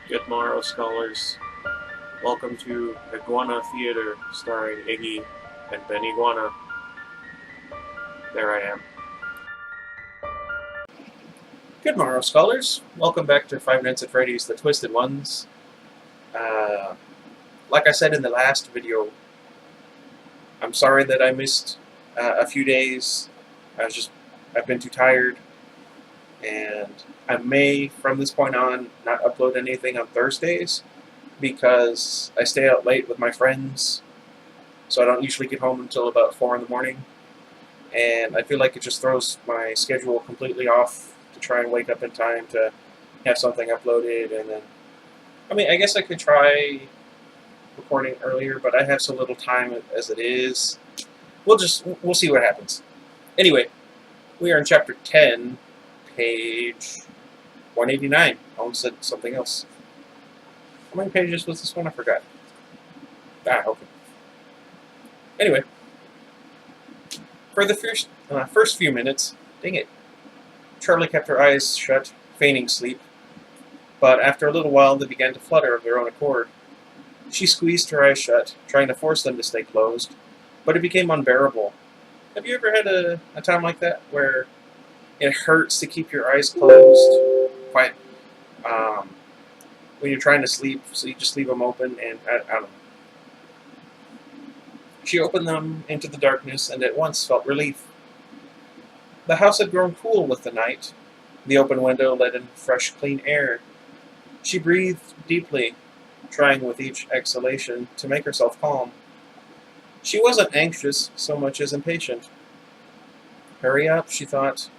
Good morrow, scholars. Welcome to Iguana Theater, starring Iggy and Ben Iguana. There I am. Good morrow, scholars. Welcome back to Five Nights at Freddy's: The Twisted Ones. Uh, like I said in the last video, I'm sorry that I missed a few days. I've been too tired, and I may, from this point on, not upload anything on Thursdays because I stay out late with my friends, so I don't usually get home until about 4 in the morning. And I feel like it just throws my schedule completely off to try and wake up in time to have something uploaded. And then, I guess I could try recording earlier, but I have so little time as it is. We'll see what happens. Anyway, we are in chapter 10, page 189. I almost said something else. How many pages was this one? I forgot. Okay. Anyway, for the first few minutes, dang it, Charlie kept her eyes shut, feigning sleep, but after a little while they began to flutter of their own accord. She squeezed her eyes shut, trying to force them to stay closed, but it became unbearable. Have you ever had a time like that, where it hurts to keep your eyes closed, quite, when you're trying to sleep, so you just leave them open, and I don't know. She opened them into the darkness and at once felt relief. The house had grown cool with the night. The open window let in fresh, clean air. She breathed deeply, trying with each exhalation to make herself calm. She wasn't anxious so much as impatient. Hurry up, she thought.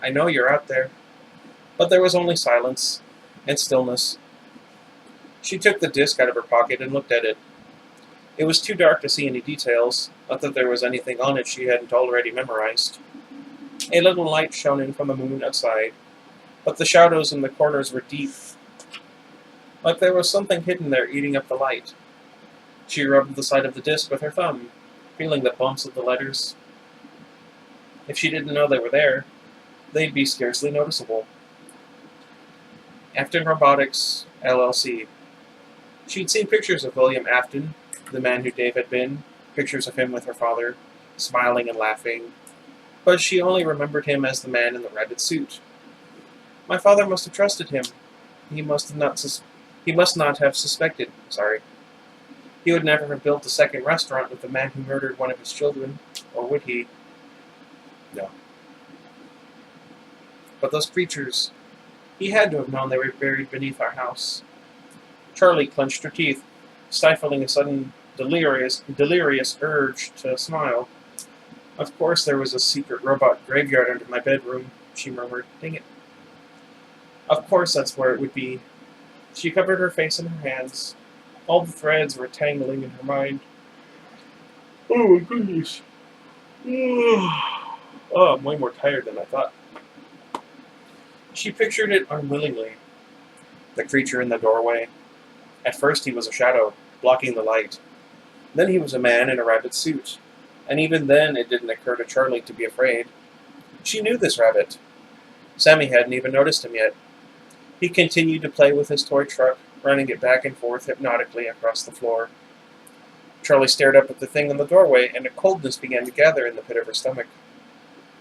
I know you're out there. But there was only silence and stillness. She took the disc out of her pocket and looked at it. It was too dark to see any details, not that there was anything on it she hadn't already memorized. A little light shone in from the moon outside, but the shadows in the corners were deep, like there was something hidden there eating up the light. She rubbed the side of the disc with her thumb, feeling the bumps of the letters. If she didn't know they were there, they'd be scarcely noticeable. Afton Robotics, LLC. She'd seen pictures of William Afton, the man who Dave had been, pictures of him with her father, smiling and laughing, but she only remembered him as the man in the rabbit suit. My father must have trusted him. He must not have suspected. He would never have built a second restaurant with the man who murdered one of his children, or would he? No. But those creatures, he had to have known they were buried beneath our house. Charlie clenched her teeth, stifling a sudden delirious urge to smile. Of course there was a secret robot graveyard under my bedroom, she murmured. Dang it. Of course that's where it would be. She covered her face in her hands. All the threads were tangling in her mind. Oh my goodness. Oh, I'm way more tired than I thought. She pictured it unwillingly. The creature in the doorway. At first he was a shadow, blocking the light. Then he was a man in a rabbit suit. And even then it didn't occur to Charlie to be afraid. She knew this rabbit. Sammy hadn't even noticed him yet. He continued to play with his toy truck, running it back and forth hypnotically across the floor. Charlie stared up at the thing in the doorway, and a coldness began to gather in the pit of her stomach.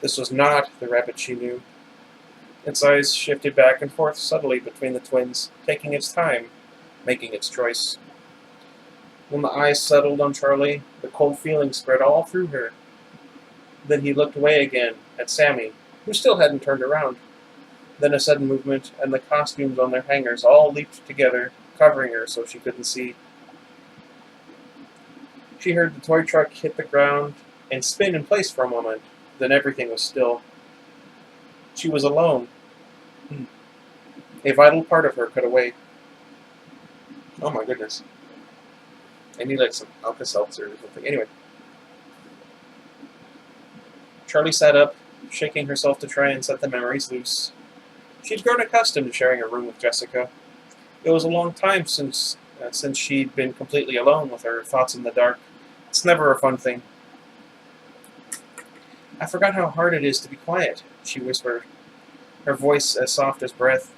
This was not the rabbit she knew. Its eyes shifted back and forth subtly between the twins, taking its time, making its choice. When the eyes settled on Charlie, the cold feeling spread all through her. Then he looked away again, at Sammy, who still hadn't turned around. Then a sudden movement, and the costumes on their hangers all leaped together, covering her so she couldn't see. She heard the toy truck hit the ground and spin in place for a moment. Then everything was still. She was alone. A vital part of her cut away. Oh my goodness. I need like some Alka-Seltzer or something. Anyway. Charlie sat up, shaking herself to try and set the memories loose. She'd grown accustomed to sharing a room with Jessica. It was a long time since she'd been completely alone with her thoughts in the dark. It's never a fun thing. I forgot how hard it is to be quiet, she whispered, her voice as soft as breath.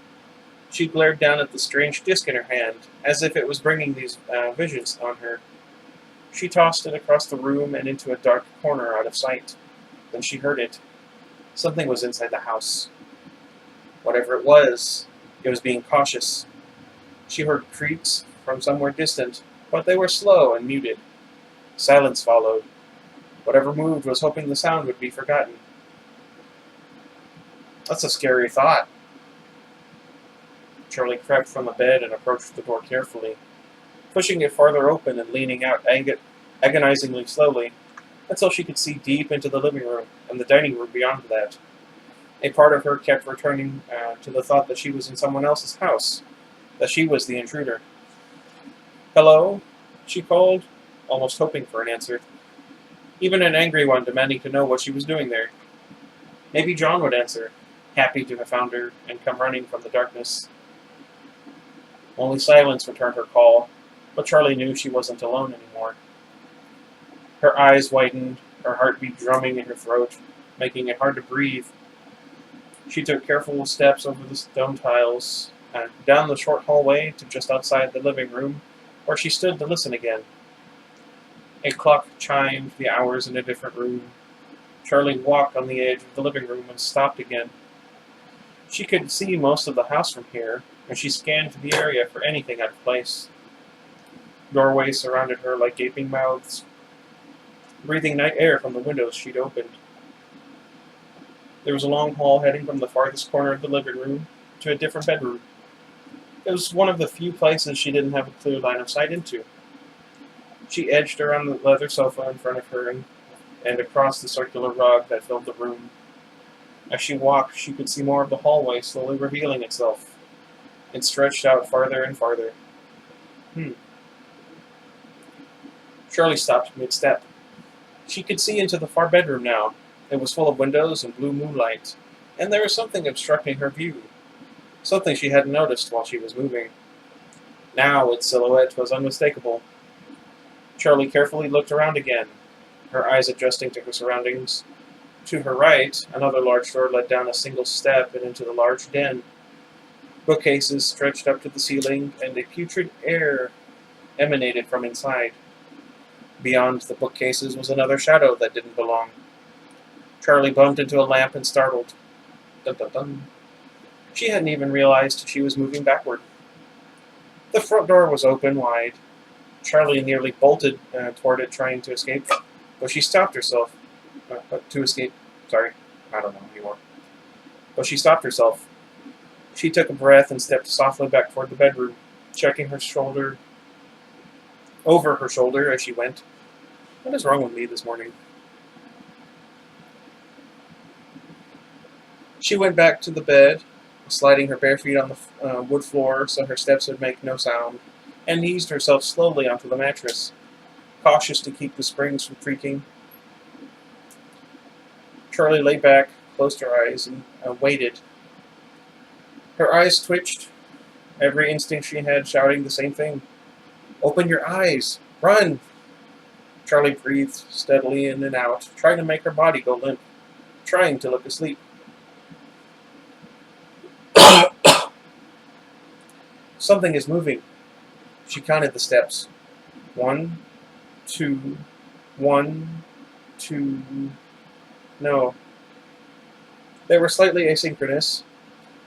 She glared down at the strange disc in her hand, as if it was bringing these visions on her. She tossed it across the room and into a dark corner out of sight. Then she heard it. Something was inside the house. Whatever it was being cautious. She heard creaks from somewhere distant, but they were slow and muted. Silence followed. Whatever moved was hoping the sound would be forgotten. That's a scary thought. Charlie crept from the bed and approached the door carefully, pushing it farther open and leaning out agonizingly slowly, until she could see deep into the living room and the dining room beyond that. A part of her kept returning to the thought that she was in someone else's house, that she was the intruder. "Hello?" she called, almost hoping for an answer, even an angry one demanding to know what she was doing there. Maybe John would answer, happy to have found her and come running from the darkness. Only silence returned her call, but Charlie knew she wasn't alone anymore. Her eyes widened, her heartbeat drumming in her throat, making it hard to breathe. She took careful steps over the stone tiles, and down the short hallway to just outside the living room, where she stood to listen again. A clock chimed the hours in a different room. Charlie walked on the edge of the living room and stopped again. She could see most of the house from here, and she scanned the area for anything out of place. Doorways surrounded her like gaping mouths, breathing night air from the windows she'd opened. There was a long hall heading from the farthest corner of the living room to a different bedroom. It was one of the few places she didn't have a clear line of sight into. She edged around the leather sofa in front of her and across the circular rug that filled the room. As she walked, she could see more of the hallway slowly revealing itself. It stretched out farther and farther. Charlie stopped mid-step. She could see into the far bedroom now. It was full of windows and blue moonlight, and there was something obstructing her view. Something she hadn't noticed while she was moving. Now its silhouette was unmistakable. Charlie carefully looked around again, her eyes adjusting to her surroundings. To her right, another large door led down a single step and into the large den. Bookcases stretched up to the ceiling, and a putrid air emanated from inside. Beyond the bookcases was another shadow that didn't belong. Charlie bumped into a lamp and startled. Dun dun dun. She hadn't even realized she was moving backward. The front door was open wide. Charlie nearly bolted toward it, trying to escape, but she stopped herself. I don't know anymore. But she stopped herself. She took a breath and stepped softly back toward the bedroom, checking her shoulder, over her shoulder as she went. What is wrong with me this morning? She went back to the bed, sliding her bare feet on the wood floor so her steps would make no sound, and eased herself slowly onto the mattress, cautious to keep the springs from creaking. Charlie lay back, closed her eyes, and waited. Her eyes twitched, every instinct she had shouting the same thing. "Open your eyes! Run!" Charlie breathed steadily in and out, trying to make her body go limp, trying to look asleep. Something is moving. She counted the steps. 1, 2, 1, 2... No. They were slightly asynchronous.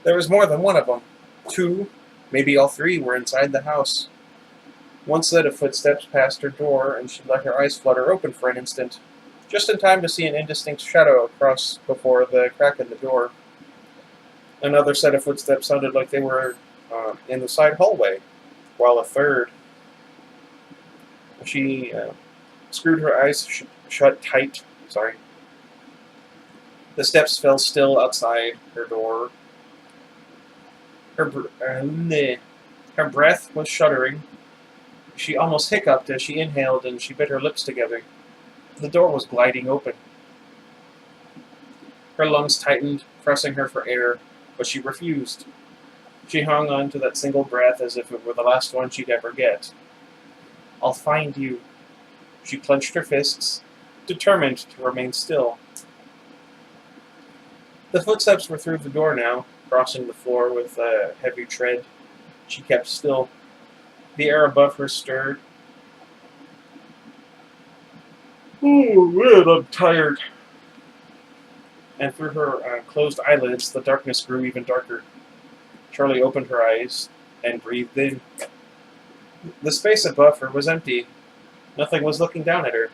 There was more than one of them. 2, maybe all 3, were inside the house. One set of footsteps passed her door, and she let her eyes flutter open for an instant, just in time to see an indistinct shadow cross before the crack in the door. Another set of footsteps sounded like they were in the side hallway, while a third... She screwed her eyes shut tight. The steps fell still outside her door. Her breath was shuddering. She almost hiccuped as she inhaled, and she bit her lips together. The door was gliding open. Her lungs tightened, pressing her for air, but she refused. She hung on to that single breath as if it were the last one she'd ever get. "I'll find you." She clenched her fists, determined to remain still. The footsteps were through the door now, crossing the floor with a heavy tread. She kept still. The air above her stirred. Oh man, I'm tired. And through her closed eyelids, the darkness grew even darker. Charlie opened her eyes and breathed in. The space above her was empty. Nothing was looking down at her.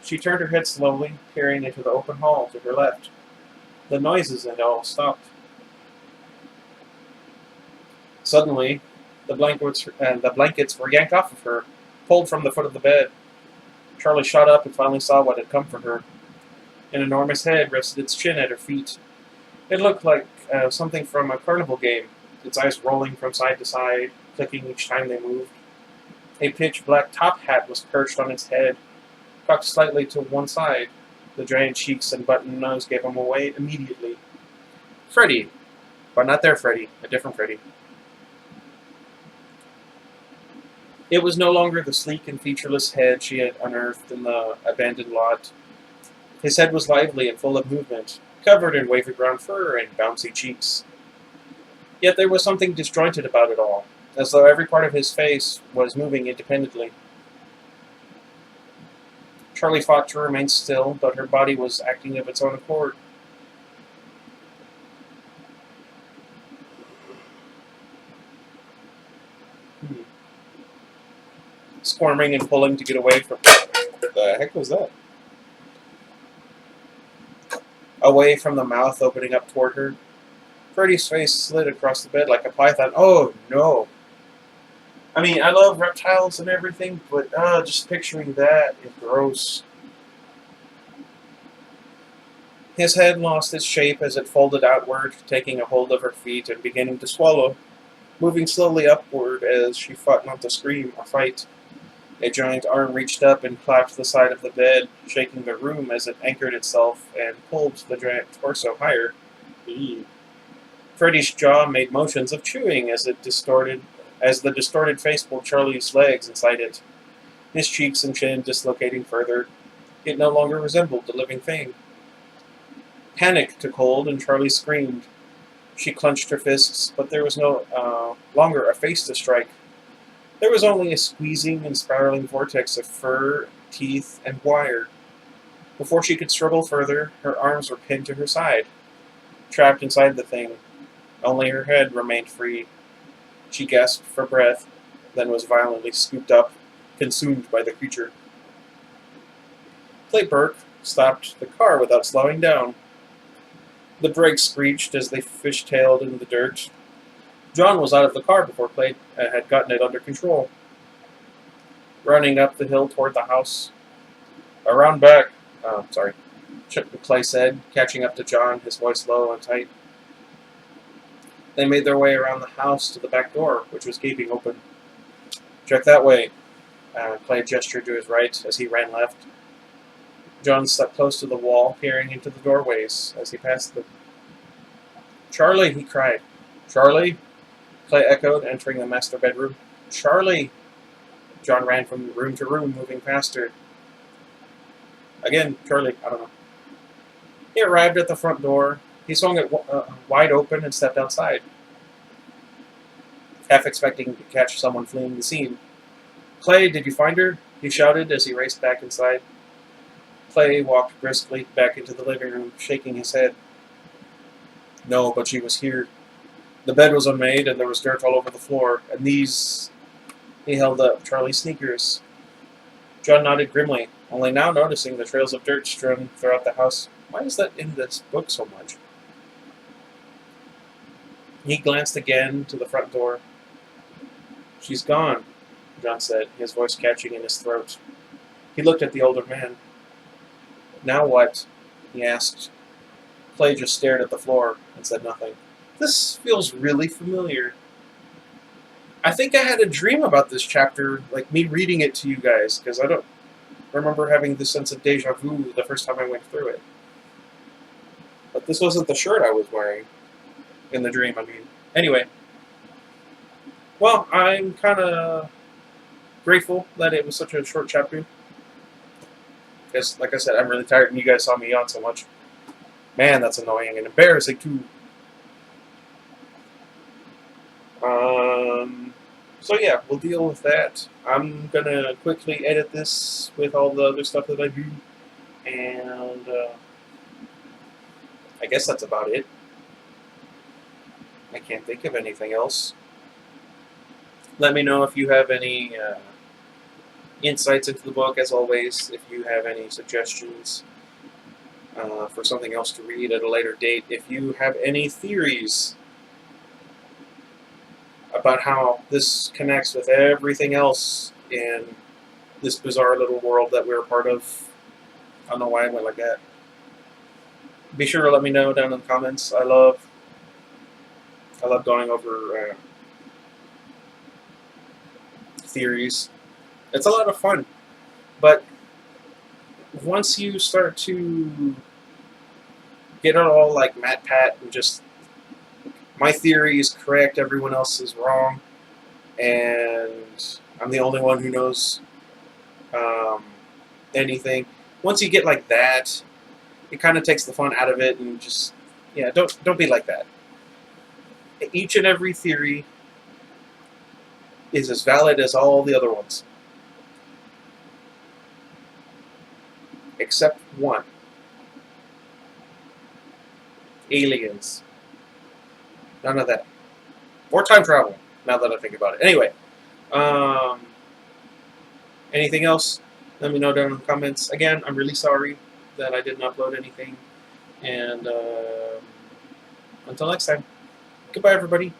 She turned her head slowly, peering into the open hall to her left. The noises had all stopped. Suddenly, the blankets were yanked off of her, pulled from the foot of the bed. Charlie shot up and finally saw what had come for her. An enormous head rested its chin at her feet. It looked like something from a carnival game, its eyes rolling from side to side, clicking each time they moved. A pitch-black top hat was perched on its head, cocked slightly to one side. The giant cheeks and button nose gave him away immediately. Freddy, but not their Freddy, a different Freddy. It was no longer the sleek and featureless head she had unearthed in the abandoned lot. His head was lively and full of movement, covered in wavy brown fur and bouncy cheeks. Yet there was something disjointed about it all, as though every part of his face was moving independently. Charlie fought to remain still, but her body was acting of its own accord. Squirming and pulling to get away from... What the heck was that? Away from the mouth opening up toward her. Freddy's face slid across the bed like a python. Oh, no. I mean, I love reptiles and everything, but just picturing that is gross. His head lost its shape as it folded outward, taking a hold of her feet and beginning to swallow, moving slowly upward as she fought not to scream or fight. A giant arm reached up and clapped the side of the bed, shaking the room as it anchored itself and pulled the giant torso higher. Freddy's jaw made motions of chewing as the distorted face pulled Charlie's legs inside it, his cheeks and chin dislocating further. It no longer resembled the living thing. Panic took hold and Charlie screamed. She clenched her fists, but there was no longer a face to strike. There was only a squeezing and spiraling vortex of fur, teeth, and wire. Before she could struggle further, her arms were pinned to her side, trapped inside the thing. Only her head remained free. She gasped for breath, then was violently scooped up, consumed by the creature. Clay Burke stopped the car without slowing down. The brakes screeched as they fishtailed in the dirt. John was out of the car before Clay had gotten it under control. Running up the hill toward the house. Around back. Clay said, catching up to John, his voice low and tight. They made their way around the house to the back door, which was gaping open. Check that way. Clay gestured to his right as he ran left. John stuck close to the wall, peering into the doorways as he passed them. Charlie, he cried. Charlie? Clay echoed, entering the master bedroom. Charlie! John ran from room to room, moving faster. Again, Charlie, I don't know. He arrived at the front door. He swung it wide open and stepped outside, half expecting to catch someone fleeing the scene. Clay, did you find her? He shouted as he raced back inside. Clay walked briskly back into the living room, shaking his head. No, but she was here. The bed was unmade, and there was dirt all over the floor, and these... He held up Charlie's sneakers. John nodded grimly, only now noticing the trails of dirt strewn throughout the house. Why is that in this book so much? He glanced again to the front door. She's gone, John said, his voice catching in his throat. He looked at the older man. Now what? He asked. Clay just stared at the floor and said nothing. This feels really familiar. I think I had a dream about this chapter, like me reading it to you guys, because I don't remember having this sense of deja vu the first time I went through it. But this wasn't the shirt I was wearing in the dream, I mean. Anyway. Well, I'm kind of grateful that it was such a short chapter. Because, like I said, I'm really tired and you guys saw me yawn so much. Man, that's annoying and embarrassing too. So yeah, we'll deal with that. I'm gonna quickly edit this with all the other stuff that I do, and I guess that's about it. I can't think of anything else. Let me know if you have any insights into the book, as always. If you have any suggestions for something else to read at a later date. If you have any theories about how this connects with everything else in this bizarre little world that we're a part of. I don't know why I went like that. Be sure to let me know down in the comments. I love going over theories. It's a lot of fun, but once you start to get it all like Matt Pat and just my theory is correct, everyone else is wrong, and I'm the only one who knows anything. Once you get like that, it kind of takes the fun out of it, and just don't be like that. Each and every theory is as valid as all the other ones, except one: aliens. None of that. Or time travel. Now that I think about it. Anyway, anything else? Let me know down in the comments. Again, I'm really sorry that I didn't upload anything. And until next time, goodbye, everybody.